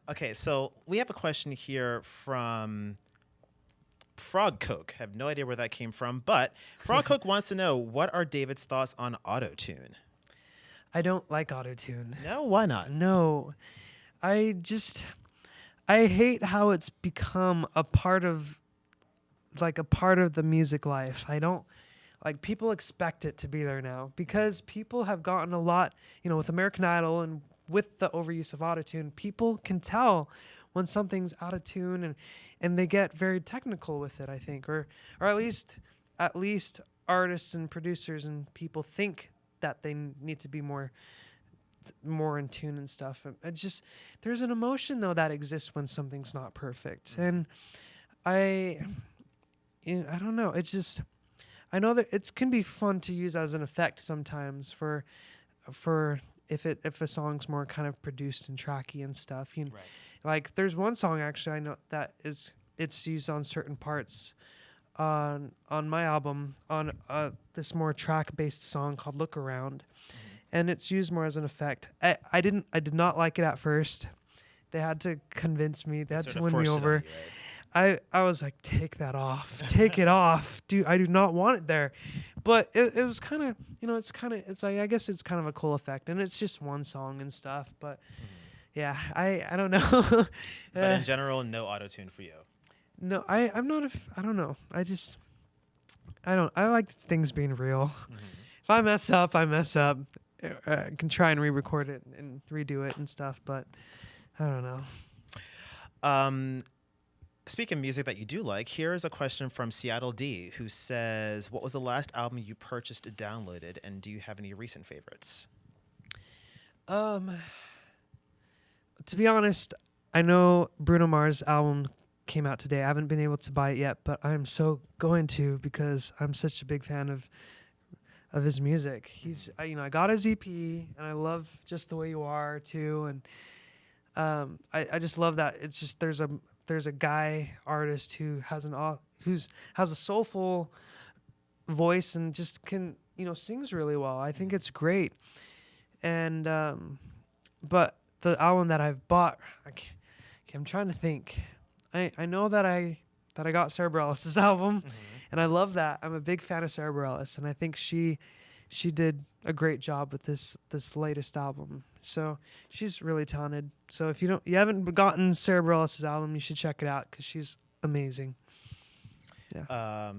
Okay, so we have a question here from Frog Coke. Have no idea where that came from, but Frog Coke wants to know, what are David's thoughts on autotune? I don't like autotune. No, why not? No. I hate how it's become a part of the music life. I don't like, people expect it to be there now because people have gotten a lot, with American Idol and with the overuse of autotune, people can tell when something's out of tune, and they get very technical with it, I think, or at least artists and producers and people think that they need to be more in tune and stuff. It just, there's an emotion though that exists when something's not perfect, and I don't know. It's just, I know that it can be fun to use as an effect sometimes for if a song's more kind of produced and tracky and stuff. Right. Like there's one song actually I know that it's used on certain parts on my album on this more track based song called Look Around. And it's used more as an effect. I did not like it at first. They had to convince me. They had to win me over. I was like, take that off. Take it off. Dude, I do not want it there. But it was kind of, it's like, I guess it's kind of a cool effect. And it's just one song and stuff. But yeah, I don't know. But in general, no auto-tune for you. No, I'm not I don't know. I like things being real. If I mess up, I mess up. I can try and re-record it and redo it and stuff, but I don't know. Speaking of music that you do like, here is a question from Seattle D, who says, what was the last album you purchased and downloaded, and do you have any recent favorites? To be honest, I know Bruno Mars' album came out today. I haven't been able to buy it yet, but I'm so going to because I'm such a big fan of his music. I got his EP, and I love Just the Way You Are too, and I just love that. It's just there's a guy artist who has a soulful voice and just can sings really well. I think it's great, and but the album that I've bought, I'm trying to think. I know that I got Sarah Bareilles' album, and I love that. I'm a big fan of Sarah Bareilles, and I think she did a great job with this latest album. So she's really talented. So if you haven't gotten Sarah Bareilles' album, you should check it out because she's amazing. Yeah.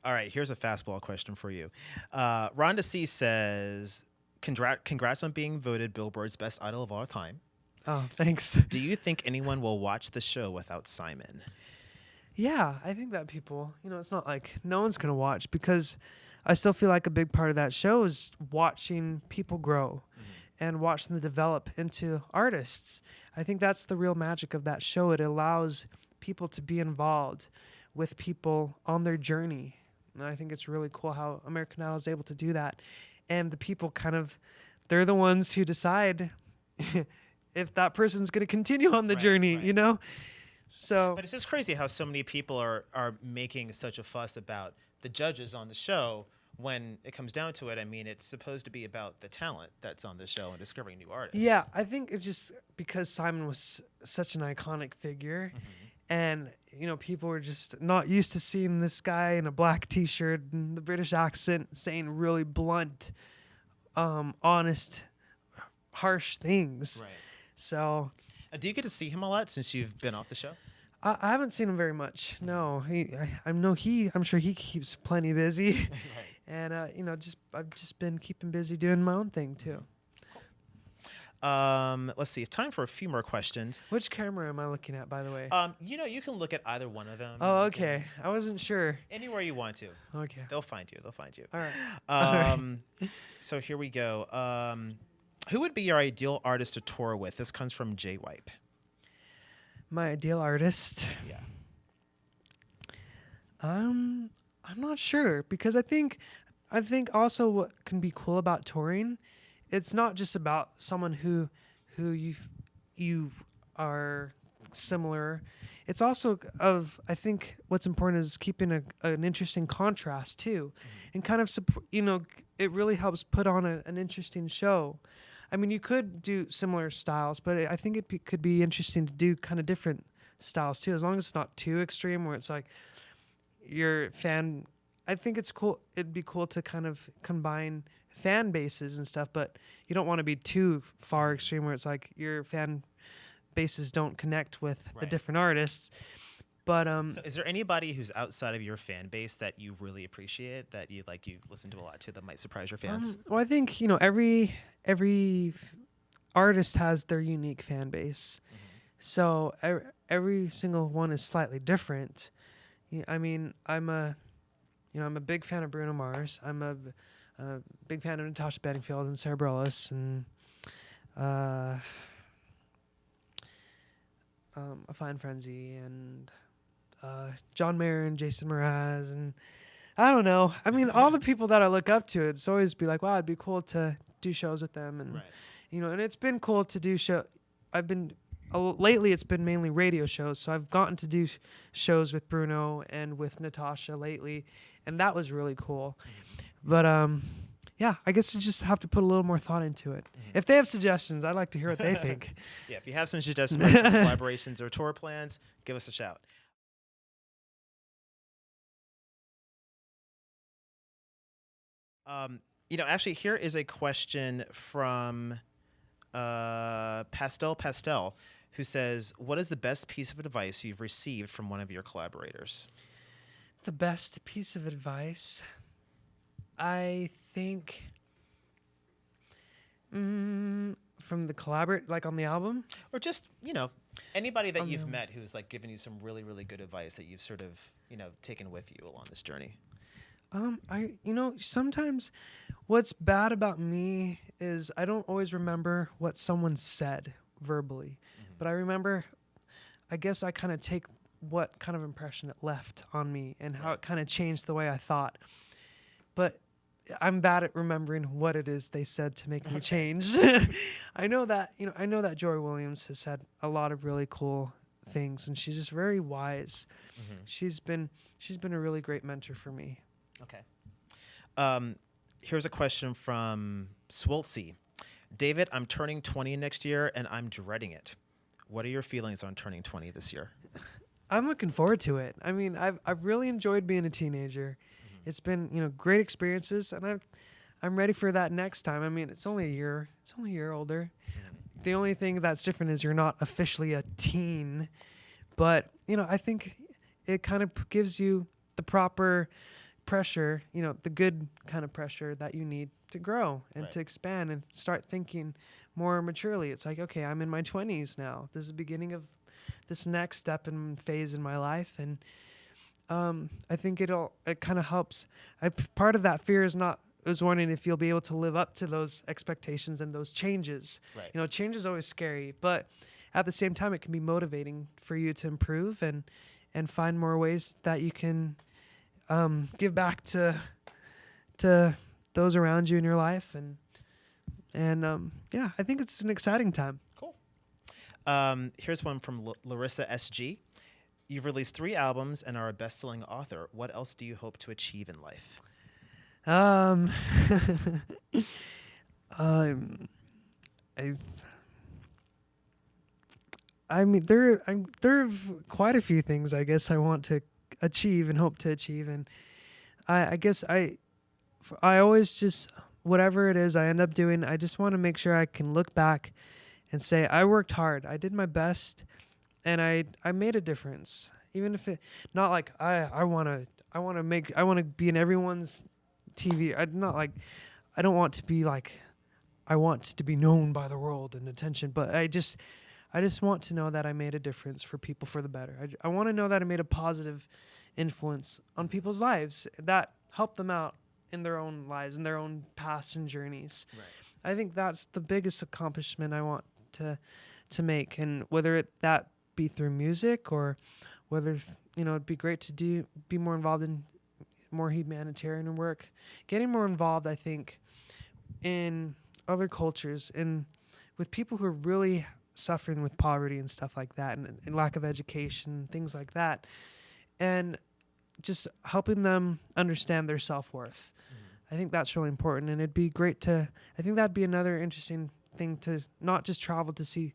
All right, here's a fastball question for you. Rhonda C says, congrats on being voted Billboard's best idol of all time. Oh, thanks. Do you think anyone will watch the show without Simon? Yeah, I think that people, it's not like no one's going to watch, because I still feel like a big part of that show is watching people grow and watch them develop into artists. I think that's the real magic of that show. It allows people to be involved with people on their journey. And I think it's really cool how American Idol is able to do that. And the people they're the ones who decide if that person's going to continue on the journey, So, but it's just crazy how so many people are making such a fuss about the judges on the show. When it comes down to it, I mean, it's supposed to be about the talent that's on the show and discovering new artists. Yeah, I think it's just because Simon was such an iconic figure, and people were just not used to seeing this guy in a black T-shirt and the British accent saying really blunt, honest, harsh things. Right. So, do you get to see him a lot since you've been off the show? I haven't seen him very much. No, I'm sure he keeps plenty busy, right. And I've just been keeping busy doing my own thing too. Let's see. It's time for a few more questions. Which camera am I looking at, by the way? You can look at either one of them. Oh, okay. I wasn't sure. Anywhere you want to. Okay. They'll find you. All right. All right. So here we go. Who would be your ideal artist to tour with? This comes from J Wipe. My ideal artist? Yeah. I'm not sure, because I think also what can be cool about touring, it's not just about someone who you are similar. It's also I think what's important is keeping an interesting contrast too, and kind of it really helps put on an interesting show. I mean, you could do similar styles, but I think could be interesting to do kind of different styles too, as long as it's not too extreme where it's like your fan. I think it's cool. It'd be cool to kind of combine fan bases and stuff, but you don't want to be too far extreme where it's like your fan bases don't connect with the different artists. But so is there anybody who's outside of your fan base that you really appreciate, that you listen to a lot to, that might surprise your fans? Well, I think every artist has their unique fan base, so every single one is slightly different. I mean, I'm a big fan of Bruno Mars. I'm a big fan of Natasha Bedingfield and Sarah Bareilles and A Fine Frenzy and John Mayer and Jason Mraz, and I don't know. I mean, all the people that I look up to, it's always be like, wow, it'd be cool to do shows with them, and and it's been cool to do show. I've been lately, it's been mainly radio shows, so I've gotten to do shows with Bruno and with Natasha lately, and that was really cool. But yeah, I guess you just have to put a little more thought into it. If they have suggestions, I'd like to hear what they think. Yeah, if you have some suggestions for collaborations or tour plans, give us a shout. Actually, here is a question from Pastel, who says, what is the best piece of advice you've received from one of your collaborators? The best piece of advice, I think, from the collaborate, like on the album? Or just, anybody that you've met who's like given you some really, really good advice that you've sort of, taken with you along this journey. Sometimes what's bad about me is I don't always remember what someone said verbally, but I guess I kind of take what kind of impression it left on me and how it kind of changed the way I thought. But I'm bad at remembering what it is they said to make me change. I know that Joy Williams has said a lot of really cool things, and she's just very wise. She's been a really great mentor for me. Okay. Here's a question from Swoltzy. David, I'm turning 20 next year, and I'm dreading it. What are your feelings on turning 20 this year? I'm looking forward to it. I mean, I've really enjoyed being a teenager. It's been, great experiences, and I'm ready for that next time. I mean, it's only a year. It's only a year older. The only thing that's different is you're not officially a teen, but I think it kind of gives you the proper pressure, the good kind of pressure that you need to grow and to expand and start thinking more maturely. It's like, okay, I'm in my 20s now. This is the beginning of this next step and phase in my life, and I think it kind of helps. Part of that fear is wondering if you'll be able to live up to those expectations and those changes. Change is always scary, but at the same time, it can be motivating for you to improve and find more ways that you can give back to those around you in your life, and yeah, I think it's an exciting time. Cool. Here's one from Larissa SG. You've released 3 albums and are a best-selling author. What else do you hope to achieve in life? I mean, there are quite a few things I guess I want to achieve and hope to achieve, and I guess I always just, whatever it is I end up doing, I just want to make sure I can look back and say I worked hard, I did my best, and I made a difference. Even if it not like I want to be in everyone's TV. I don't want to be like, I want to be known by the world and attention, but I just want to know that I made a difference for people for the better. I want to know that I made a positive influence on people's lives that helped them out in their own lives, in their own paths and journeys. I think that's the biggest accomplishment I want to make, and whether that be through music or whether it'd be great to be more involved in more humanitarian work, getting more involved, I think, in other cultures and with people who are really suffering with poverty and stuff like that, and lack of education, things like that, and just helping them understand their self-worth. I think that's really important, and it'd be great I think that'd be another interesting thing to not just travel to see,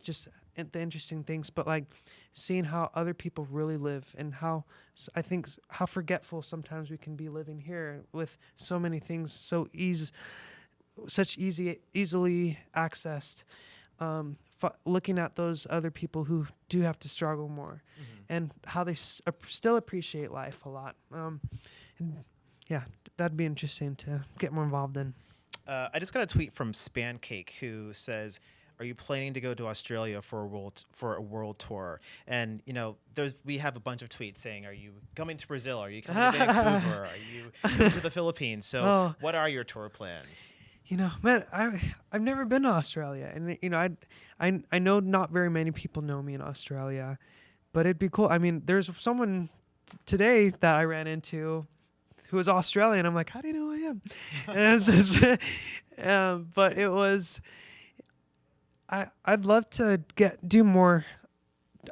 just the interesting things, but like seeing how other people really live, and how I think how forgetful sometimes we can be living here with so many things easily accessed. Looking at those other people who do have to struggle more, and how they still appreciate life a lot. And yeah, that'd be interesting to get more involved in. I just got a tweet from Spancake who says, "Are you planning to go to Australia for a world tour?" And we have a bunch of tweets saying, "Are you coming to Brazil? Are you coming to Vancouver? Are you coming to the Philippines?" So, what are your tour plans? Man, I've never been to Australia, and I know not very many people know me in Australia, but it'd be cool. I mean, there's someone today that I ran into who was Australian. I'm like, how do you know who I am? And it's just, but it was. I'd love to do more.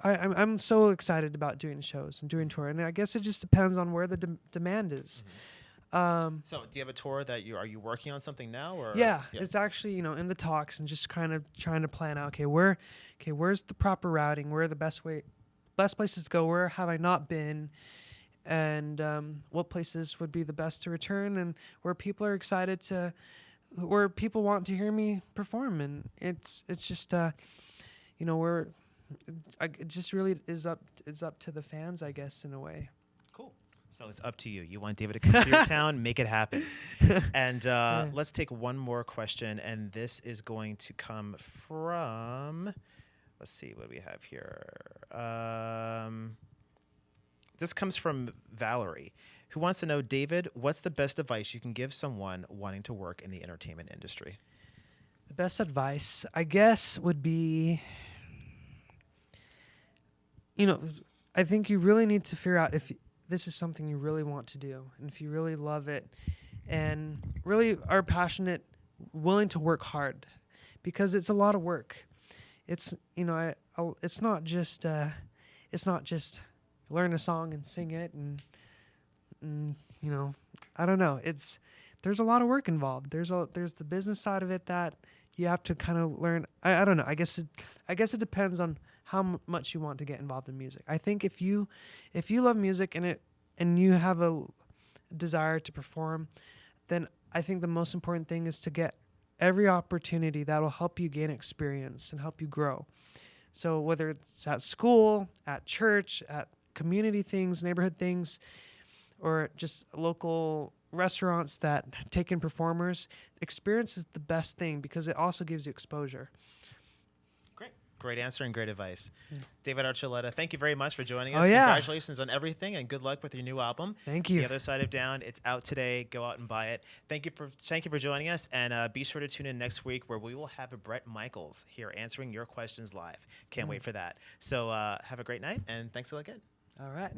I'm so excited about doing shows and doing tour, and I guess it just depends on where the demand is. So, do you have a tour that are you working on something now, or? Yeah, it's actually in the talks, and just kind of trying to plan out. Where's the proper routing? Where are the best places to go? Where have I not been? And what places would be the best to return, and where people are excited to. Where people want to hear me perform, and it's just where it just really is up to the fans, I guess, in a way. Cool. So it's up to you. You want David to come to your town, make it happen. And let's take one more question, and this is going to come from. Let's see what we have here. This comes from Valerie, who wants to know, David, what's the best advice you can give someone wanting to work in the entertainment industry? The best advice, I guess, would be, I think you really need to figure out if this is something you really want to do, and if you really love it, and really are passionate, willing to work hard, because it's a lot of work. It's it's not just learn a song and sing it, and I don't know. There's a lot of work involved. There's the business side of it that you have to kind of learn. I don't know. I guess it depends on how much you want to get involved in music. I think if you love music and you have a desire to perform, then I think the most important thing is to get every opportunity that will help you gain experience and help you grow. So whether it's at school, at church, at community things, neighborhood things, or just local restaurants that take in performers, experience is the best thing because it also gives you exposure. Great answer and great advice. Yeah. David Archuleta, thank you very much for joining Oh, us. yeah. Congratulations on everything, and good luck with your new album. Thank you. The Other Side of Down. It's out today. Go out and buy it. Thank you for joining us, and be sure to tune in next week where we will have Brett Michaels here answering your questions live. Can't wait for that. So have a great night, and thanks again. All right.